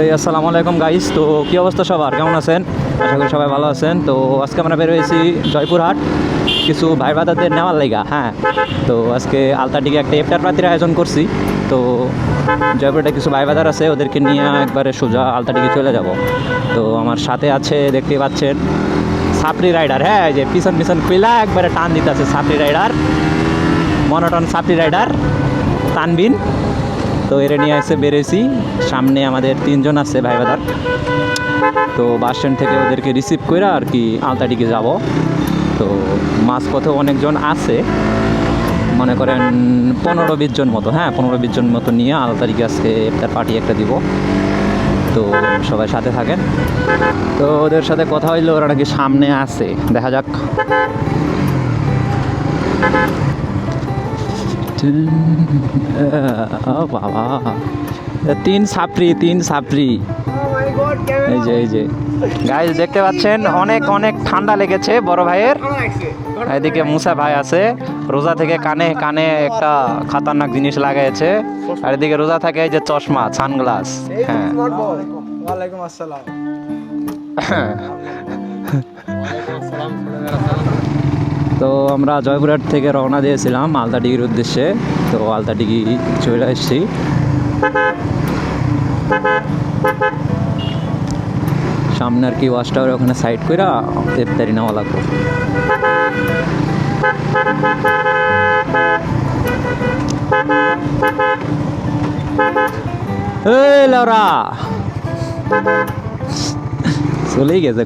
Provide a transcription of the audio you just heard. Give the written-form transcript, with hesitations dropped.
এই আসসালামু আলাইকুম গাইস। তো কী অবস্থা সবার, কেমন আছেন? আশা করি সবাই ভালো আছেন। তো আজকে আমরা বের হয়েছি জয়পুরহাট কিছু ভাই বাদাদের নেওয়ার লাইগা। হ্যাঁ, তো আজকে আলতাটিকে একটা ইফতার পার্টির আয়োজন করছি। তো জয়পুরহাটে কিছু ভাই বাদার আছে, ওদেরকে নিয়ে একবারে সোজা আলতাটিকে চলে যাব। তো আমার সাথে আছে, দেখতে পাচ্ছেন, সাপড়ি রাইডার। হ্যাঁ, এই যে পিছন পিছন খুইলা একবারে টান দিতে আছে সাপড়ি রাইডার, মনোটন সাপড়ি রাইডার তানবিন। তো এরা নিয়ে এসে বেরিয়েছি। সামনে আমাদের 3 জন আছে ভাই বাদার। তো বাস স্ট্যান্ড থেকে ওদেরকে রিসিভ করে আর কি আলতাটিকে যাব। তো মাঝপথে অনেকজন আছে, মনে করেন 15-20 জন মতো। হ্যাঁ, 15-20 জন মতো নিয়ে আলতাটিকে আজকে ইফতার পার্টি একটা দিব। তো সবাই সাথে থাকেন। তো ওদের সাথে কথা হইলো, ওরা নাকি সামনে আছে, দেখা যাক। বাবা, 3 ছাত্রী। এই যে গাইস দেখতে পাচ্ছেন, অনেক অনেক ঠান্ডা লেগেছে বড় ভাইয়ের। এদিকে মুসা ভাই আছে, রোজা থেকে কানে কানে একটা খাতারনাক জিনিস লাগাইছে। আর এদিকে রোজা থাকে এই যে চশমা, সানগ্লাস। হ্যাঁ, ওয়ালাইকুম আসসালাম। তো আমরা জয়পুরহাট থেকে রওনা দিয়েছিলাম আলতাডিগির উদ্দেশ্যে। তো আলতাডিগি চলে এসেছি। সামনে আর কি ওয়াচ টাওয়ার, ওখানে সাইড করে ইফতারি নেওয়া লাগবে। এই লাউরা চলেই গেছে